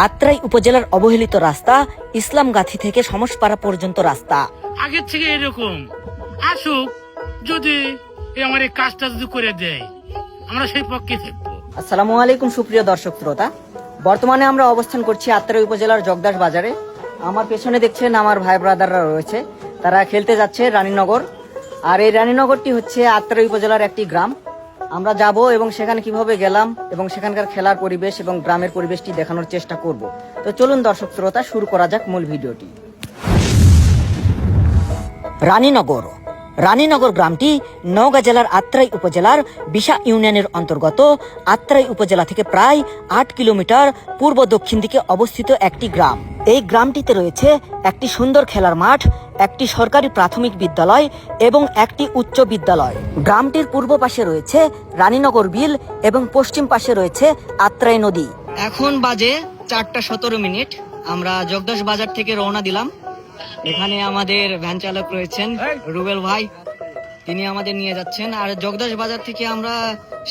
আত্রাই উপজেলার অবহেলিত রাস্তা ইসলামগাথী থেকে সমসপাড়া পর্যন্ত রাস্তা। আগের থেকে এরকম আসুক, যদি আমার এই কাজটা যদি করে দেয় আমরা সেই পক্ষে থাকবো। আসসালামু আলাইকুম সুপ্রিয় দর্শক শ্রোতা, বর্তমানে আমরা অবস্থান করছি আত্রাই উপজেলার জগদাস বাজারে। আমার পেছনে দেখছেন আমার ভাই ব্রাদাররা রয়েছে, তারা খেলতে যাচ্ছে রানীনগর। আর এই রানীনগরটি হচ্ছে আত্রাই উপজেলার একটি গ্রাম। আমরা যাব এবং সেখানে কিভাবে গেলাম এবং সেখানকার খেলার পরিবেশ এবং গ্রামের পরিবেশটি দেখানোর চেষ্টা করব। তো চলুন দর্শক শ্রোতা, শুরু করা যাক মূল ভিডিওটি। রানীনগর গ্রামটি নওগাঁ জেলার আত্রাই উপজেলার বিশা ইউনিয়নের অন্তর্গত আত্রাই উপজেলা থেকে প্রায় 8 কিলোমিটার পূর্ব দক্ষিণ দিকে অবস্থিত একটি গ্রাম। এই গ্রামটিতে রয়েছে একটি সুন্দর খেলার মাঠ, একটি সরকারি প্রাথমিক বিদ্যালয় এবং একটি উচ্চ বিদ্যালয়। গ্রামটির পূর্ব পাশে রয়েছে রানীনগর বিল এবং পশ্চিম পাশে রয়েছে আত্রাই নদী। এখন বাজে 4:17। আমরা জগদাস বাজার থেকে রওনা দিলাম। এখানে আমাদের ভ্যান চালক রয়েছেন রুবেল ভাই, তিনি আমাদের নিয়ে যাচ্ছেন। আর জগদাস বাজার থেকে আমরা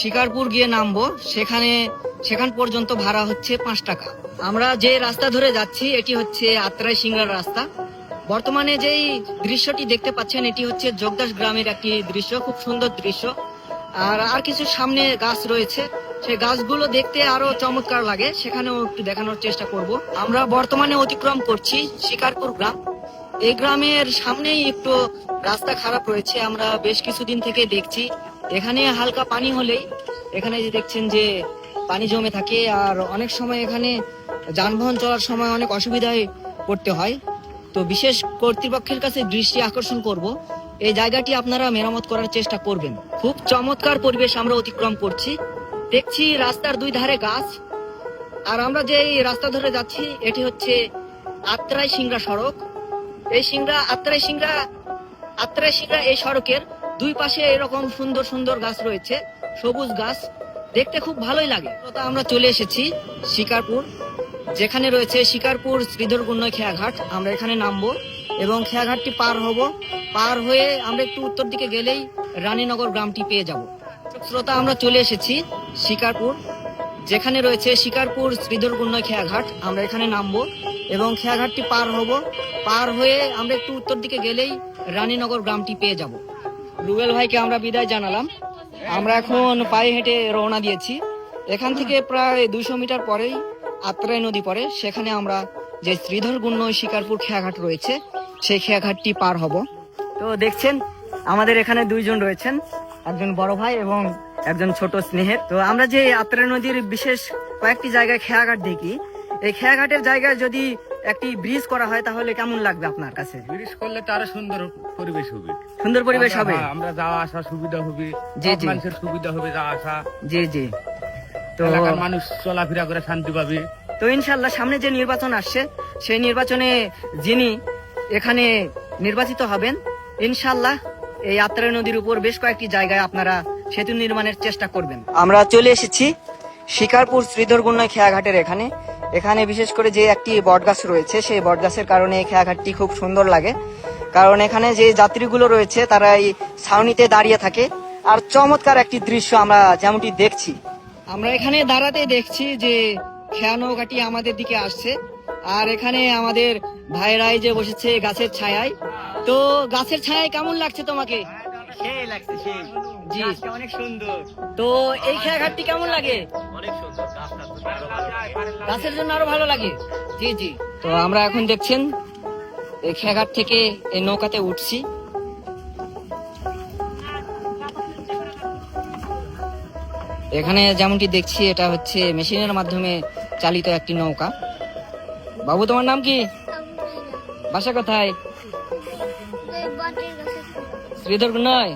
শিকারপুর গিয়ে নামবো, সেখান পর্যন্ত ভাড়া হচ্ছে 5 টাকা। আমরা যে রাস্তা ধরে যাচ্ছি এটি হচ্ছে আত্রাই সিংড়ার রাস্তা। বর্তমানে যেই দৃশ্যটি দেখতে পাচ্ছেন এটি হচ্ছে জগদাস গ্রামের একটি দৃশ্য, খুব সুন্দর দৃশ্য। আর কিছু সামনে গাছ রয়েছে, সেই গাছগুলো দেখতে আরো চমৎকার লাগে, সেখানেও একটু দেখানোর চেষ্টা করব। আমরা বর্তমানে অতিক্রম করছি শিকারপুর গ্রাম। এই গ্রামের সামনেই একটু রাস্তা খারাপ রয়েছে, আমরা বেশ কিছুদিন থেকে দেখছি। এখানে হালকা পানি হলেই এখানে যে দেখছেন যে পানি জমে থাকে, আর অনেক সময় এখানে যানবাহন চলার সময় অনেক অসুবিধায় পড়তে হয়। তো বিশেষ কর্তৃপক্ষের কাছে দৃষ্টি আকর্ষণ করব, এই জায়গাটি আপনারা মেরামত করার চেষ্টা করবেন। খুব চমৎকার পরিবেশ আমরা অতিক্রম করছি, দেখছি রাস্তার দুই ধারে গাছ। আর আমরা যে রাস্তা ধরে যাচ্ছি এটি হচ্ছে আত্রাই সিংড়া সড়ক। এই আত্রাই সিংড়া এই সড়কের দুই পাশে এরকম সুন্দর সুন্দর গাছ রয়েছে, সবুজ গাছ, দেখতে খুব ভালোই লাগে। তো আমরা চলে এসেছি শিকারপুর, যেখানে রয়েছে শিকারপুর শ্রীধর গুন্নয় খেয়াঘাট। আমরা এখানে নামবো এবং খেয়াঘাটটি পার হব। পার হয়ে আমরা একটু উত্তর দিকে গেলেই রানীনগর গ্রামটি পেয়ে যাব। শ্রোতা, আমরা চলে এসেছি শিকারপুর, যেখানে রয়েছে শিকারপুর শ্রীধর গুন্নয় খেয়াঘাট। আমরা এখানে নামবো এবং খেয়াঘাটটি পার হব। পার হয়ে আমরা একটু উত্তর দিকে গেলেই রানীনগর গ্রামটি পেয়ে যাব। রুবেল ভাইকে আমরা বিদায় জানালাম। আমরা এখন পায়ে হেঁটে রওনা দিয়েছি। এখান থেকে প্রায় 200 মিটার পরেই আত্রাই নদী পড়ে, সেখানে আমরা যে শ্রীধর গুন্নয় শিকারপুর খেয়াঘাট রয়েছে সেই খেয়াঘাটটি পার হব। তো দেখছেন আমাদের এখানে দুইজন রয়েছেন, একজন বড় ভাই এবং একজন ছোট স্নেহের। তো আমরা যে আত্রাই নদীর বিশেষ কয়েকটি জায়গায় খেয়াঘাট দেখি, এই খেয়াঘাটের জায়গায় যদি একটি ব্রিজ করা হয় তাহলে কেমন লাগবে আপনার কাছে? ব্রিজ করলে তো আরো সুন্দর পরিবেশ হবে। সুন্দর পরিবেশ হবে, আমরা যাওয়া আসা সুবিধা হবে, জি জি, মানুষের সুবিধা হবে যাওয়া আসা, জি জি। তো এলাকার মানুষ চলাফেরা করে শান্তি পাবে। তো ইনশাল্লাহ সামনে যে নির্বাচন আসছে সেই নির্বাচনে যিনি এখানে নির্বাচিত হবেন, ইনশাল্লাহ এই আত্রাই নদীর উপর বেশ কয়েকটি জায়গায় আপনারা সেতু নির্মাণের চেষ্টা করবেন। আমরা চলে এসেছি শিকারপুর শ্রীধর গুন্নয় খেয়াঘাটের এখানে বিশেষ করে যে একটি বটগাছ রয়েছে, সেই বটগাছের কারণে এই খেয়াঘাটটি খুব সুন্দর লাগে। কারণ এখানে যে যাত্রীগুলো রয়েছে তারা এই ছাউনিতে দাঁড়িয়ে থাকে, আর চমৎকার একটি দৃশ্য আমরা যেমনটি দেখছি। আমরা এখানে দাঁড়াতে দেখছি যে খেয়া নৌকাটি আমাদের দিকে আসছে, আর এখানে আমাদের ভাইরাই যে বসেছে গাছের ছায়ায়। তো গাছের ছায়ায় কেমন লাগছে তোমাকে? সেই লাগছে, সেই জি, অনেক সুন্দর। তো এই খেয়াঘাটটি কেমন লাগে? অনেক সুন্দর, গাছের জন্য আরো ভালো লাগে। জি জি। তো আমরা এখন দেখছেন এই খেয়াঘাট থেকে এই নৌকাতে উঠছি। এখানে যেমনটি দেখছি এটা হচ্ছে মেশিনের মাধ্যমে চালিত একটি নৌকা। বাবু, তোমার নাম কি? বাসা কোথায়? শ্রীধর গুন্নয়।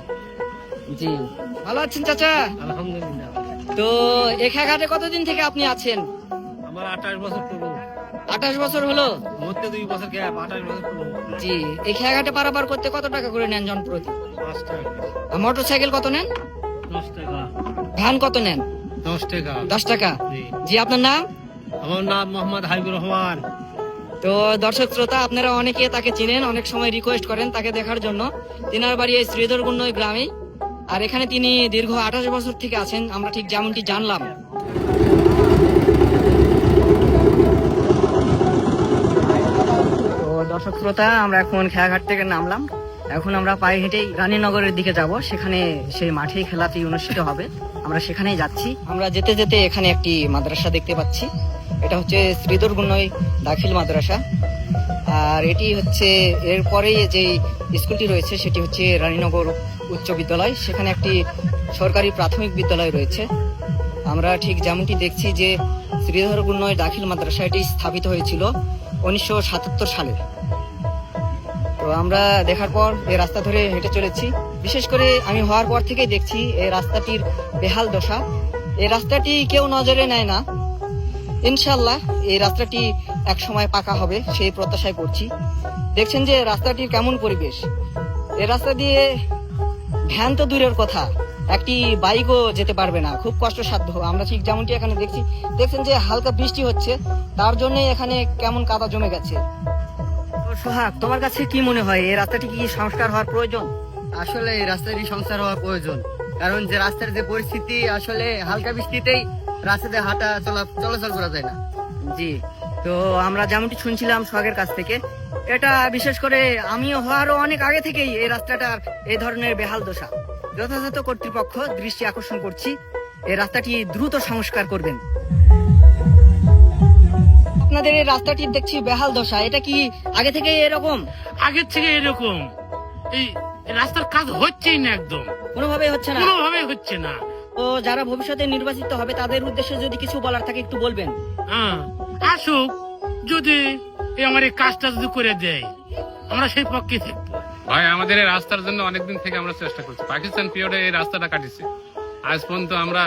জি, ভালো আছেন চাচা? আলহামদুলিল্লাহ। তো এই খেয়াঘাটে কতদিন থেকে আপনি আছেন? আমার 28 বছর পুরো। 28 বছর হলো? মরতে 2 বছর গ্যাপ, 28 বছর পুরো। জি। এই খেয়াঘাটে পারাপার করতে কত টাকা করে নেন জন প্রতি? 5 টাকা। আর মোটর সাইকেল কত নেন? 10 টাকা। ভ্যান কত নেন? 10 টাকা। 10 টাকা। জি, আপনার নাম? আমার নাম মোহাম্মদ হাবিবুর রহমান। তো দর্শক শ্রোতা, আপনারা অনেকে তাকে চিনেন, অনেক সময় রিকোয়েস্ট করেন তাকে দেখার জন্য। তিনার বাড়ি এই শ্রীধর গুন্নয় গ্রামেই, আর এখানে তিনি দীর্ঘ 28 বছর থেকে আছেন, আমরা ঠিক যেমনটি জানলাম। দর্শক শ্রোতা, আমরা এখন খেলাঘাট থেকে নামলাম। এখন আমরা পায়ে হেঁটেই রানীনগরের দিকে যাব। সেখানে সেই মাঠেই খেলাটি অনুষ্ঠিত হবে, আমরা সেখানেই যাচ্ছি। আমরা যেতে যেতে এখানে একটি মাদ্রাসা দেখতে পাচ্ছি। এটা হচ্ছে শ্রীধর গুন্নই দাখিল মাদ্রাসা। আর এটি হচ্ছে এরপরে যে স্কুলটি রয়েছে সেটি হচ্ছে রানীনগর উচ্চ বিদ্যালয়। সেখানে একটি সরকারি প্রাথমিক বিদ্যালয় রয়েছে। আমরা ঠিক যেমনটি দেখছি যে শ্রীধর গুন্নই দাখিল মাদ্রাসা এটি স্থাপিত হয়েছিল 1977 সালে। তো আমরা দেখার পর এই রাস্তা ধরে হেঁটে চলেছি। বিশেষ করে আমি হওয়ার পর থেকেই দেখছি এই রাস্তাটির বেহাল দশা। এই রাস্তাটি কেউ নজরে নেয় না। ইনশাল্লাহ এই রাস্তাটি এক সময় পাকা হবে সেই প্রত্যাশায় করছি। দেখছেন যে রাস্তাটির কেমন পরিবেশ। এই রাস্তা দিয়ে ভ্যান তো দূরের কথা, একটি বাইকও যেতে পারবে না, খুব কষ্টসাধ্য। আমরা ঠিক যেমনটি এখানে দেখছি, দেখছেন যে হালকা বৃষ্টি হচ্ছে, তার জন্য এখানে কেমন কাদা জমে গেছে। সোহাগ, তোমার কাছে কি মনে হয় এই রাস্তাটি কি সংস্কার হওয়ার প্রয়োজন? আসলে এই রাস্তাটি সংস্কার হওয়া প্রয়োজন, কারণ যে রাস্তার যে পরিস্থিতি, আসলে হালকা বৃষ্টিতেই রাস্তাতে হাঁটা চলাচল করা যায় না। জি, তো আমরা যেমনটি শুনছিলাম সোহাগের কাছ থেকে, এটা বিশেষ করে আমিও হওয়ারও অনেক আগে থেকেই এই রাস্তাটার এই ধরনের বেহাল দশা। যথাযথ কর্তৃপক্ষ দৃষ্টি আকর্ষণ করছি, এই রাস্তাটি দ্রুত সংস্কার করবেন। আপনাদের এই রাস্তাটি দেখছি বেহাল দশা, এটা কি আগে থেকে এরকম? আগের থেকে এরকম এই রাস্তার কাজ হচ্ছেই না, একদম কোনোভাবেই হচ্ছে না, কোনোভাবে হচ্ছে না। তো যারা ভবিষ্যতে নির্বাচিত হবে তাদের উদ্দেশ্যে যদি কিছু বলার থাকে একটু বলবেন। হ্যাঁ, আসুক, যদি আমার এই কাজটা যদি করে দেয় আমরা সেই পক্ষে থাকবো। ভাই, আমাদের এই রাস্তার জন্য অনেকদিন থেকে আমরা চেষ্টা করছি। পাকিস্তান পিরিয়ডে এই রাস্তাটা কাটিছে, আজ পর্যন্ত আমরা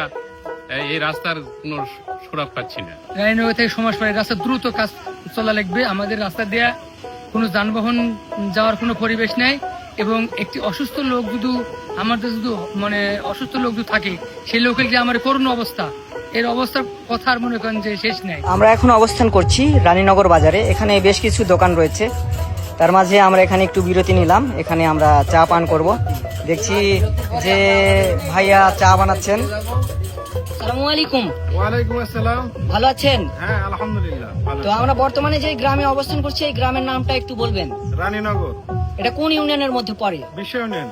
এই রাস্তার কোনো সুরাপ পাচ্ছি না। রানীনগর থেকে সমাজপাড়ায় রাস্তা দ্রুত কাজ চলা লাগবে। আমাদের রাস্তা দিয়ে কোনো যানবাহন যাওয়ার কোনো পরিবেশ নেই, এবং একটি অসুস্থ লোক যদি আমাদের যদি অসুস্থ লোক যদি থাকে, সেই লোকের যে আমার করুণ অবস্থা, এর অবস্থার কথা আর মনে করেন যে শেষ নেই। আমরা এখন অবস্থান করছি রানীনগর বাজারে। এখানে বেশ কিছু দোকান রয়েছে, তার মাঝে আমরা এখানে একটু বিরতি নিলাম। এখানে আমরা চা পান করব। দেখছি যে ভাইয়া চা বানাচ্ছেন। আসসালামু আলাইকুম। ওয়ালাইকুম আসসালাম। ভালো আছেন? হ্যাঁ, আলহামদুলিল্লাহ ভালো। তো আমরা বর্তমানে যে গ্রামে অবস্থান করছি, এই গ্রামের নামটা একটু বলবেন? রানীনগর। এটা কোন ইউনিয়নের মধ্যে পড়ে? বিশ্ব ইউনিয়ন।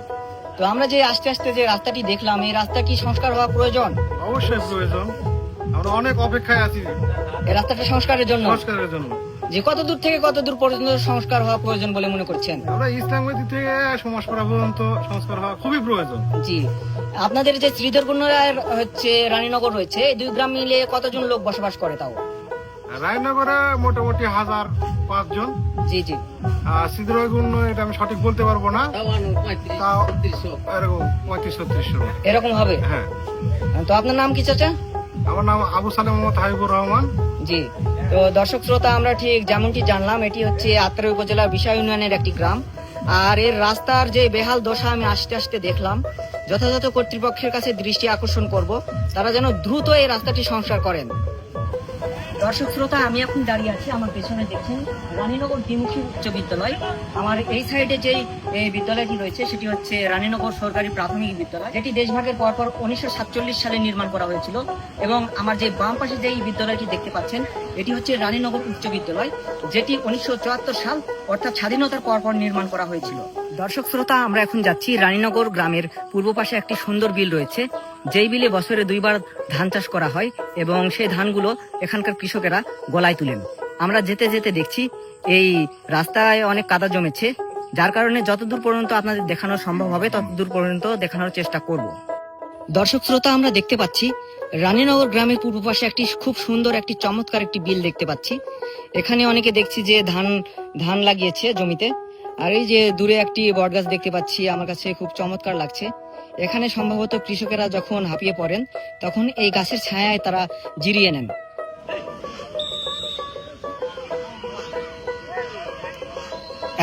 তো আমরা যে আস্তে আস্তে যে রাস্তাটি দেখলাম, এই রাস্তা কি সংস্কার হওয়া প্রয়োজন? অবশ্যই প্রয়োজন, আমরা অনেক অপেক্ষায় আছি এই রাস্তাটা সংস্কারের জন্য। সংস্কারের জন্য যে কত দূর থেকে কত দূর পর্যন্ত সংস্কার হওয়া প্রয়োজন বলে মনে করছেন? আমরা ইসলামবাদী থেকে সমাজপাড়া পর্যন্ত সংস্কার হওয়া খুবই প্রয়োজন। জি, আপনাদের যে শ্রীধর গুন্নয়ের হচ্ছে রানীনগর রয়েছে, এই দুই গ্রাম মিলে কতজন লোক বসবাস করে তাও? রায়নগরে মোটামুটি 1005 জন। জি জি। আর সিদ্ধরাগুন এটা আমি সঠিক বলতে পারবো না, তাও এরকম 35-36 এরকম হবে। হ্যাঁ। তো আপনার নাম কি চাচা? আমার নাম আবু সালেম মোহাম্মদ হাবিবুর রহমান। জি, তো দর্শক শ্রোতা, আমরা ঠিক যেমনটি জানলাম, এটি হচ্ছে আত্রাই উপজেলার বিশা ইউনিয়নের একটি গ্রাম। আর এর রাস্তার যে বেহাল দশা আমি আস্তে আস্তে দেখলাম। যথাযথ কর্তৃপক্ষের কাছে দৃষ্টি আকর্ষণ করব, তারা যেন দ্রুত এই রাস্তাটি সংস্কার করেন। দর্শক শ্রোতা, আমি এখন দাঁড়িয়ে আছি, আমার পেছনে দেখছেন রানীনগর দ্বিমুখী উচ্চ বিদ্যালয়। আমার এই সাইডে যেই বিদ্যালয়টি রয়েছে সেটি হচ্ছে রানীনগর সরকারি প্রাথমিক বিদ্যালয়, যেটি দেশভাগের পরপর 1947 সালে নির্মাণ করা হয়েছিল। এবং আমার যে বাম পাশে যেই বিদ্যালয়টি দেখতে পাচ্ছেন, এটি হচ্ছে রানীনগর উচ্চ বিদ্যালয়, যেটি 1974 সাল অর্থাৎ স্বাধীনতার পরপর নির্মাণ করা হয়েছিল। দর্শক শ্রোতা, আমরা এখন যাচ্ছি রানীনগর গ্রামের পূর্ব পাশে একটি সুন্দর বিল রয়েছে, যেই বিলে বছরে 2 বার ধান চাষ করা হয়, এবং সেই ধানগুলো এখানকার কৃষকেরা গলায় তুলেন। আমরা যেতে যেতে দেখছি এই রাস্তায় অনেক কাদা জমেছে, যার কারণে যতদূর পর্যন্ত আপনাদের দেখানো সম্ভব হবে ততদূর পর্যন্ত দেখানোর চেষ্টা করব। দর্শক শ্রোতা, আমরা দেখতে পাচ্ছি রানীনগর গ্রামের পূর্ব পাশে একটি খুব সুন্দর একটি চমৎকার একটি বিল দেখতে পাচ্ছি। এখানে অনেকে দেখছি যে ধান লাগিয়েছে জমিতে। আর এই যে দূরে একটি বটগাছ দেখতে পাচ্ছি, আমার কাছে খুব চমৎকার লাগছে। এখানে সম্ভবত কৃষকেরা যখন হাঁপিয়ে পড়েন তখন এই গাছের ছায়ায় তারা জিরিয়ে নেন।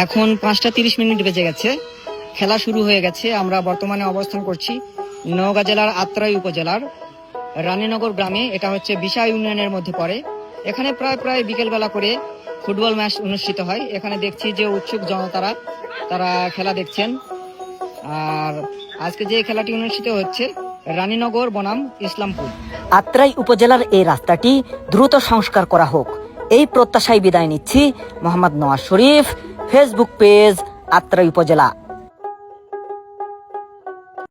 এখন 5:30 বেজে গেছে, খেলা শুরু হয়ে গেছে। আমরা বর্তমানে অবস্থান করছি নওগাঁ জেলার আত্রাই উপজেলার রানীনগর গ্রামে। এটা হচ্ছে বিশা ইউনিয়নের মধ্যে পড়ে। এখানে প্রায় বিকেলবেলা করে ফুটবল ম্যাচ অনুষ্ঠিত হয়। এখানে দেখছি যে উৎসুক জনতারা তারা খেলা দেখছেন। আর আজকে যে খেলাটি অনুষ্ঠিত হচ্ছে রানীনগর বনাম ইসলামপুর। আত্রাই উপজেলার এই রাস্তাটি দ্রুত সংস্কার করা হোক, এই প্রত্যাশায় বিদায় নিচ্ছি। মোহাম্মদ নওয়াজ শরীফ, ফেসবুক পেজ আত্রাই উপজেলা।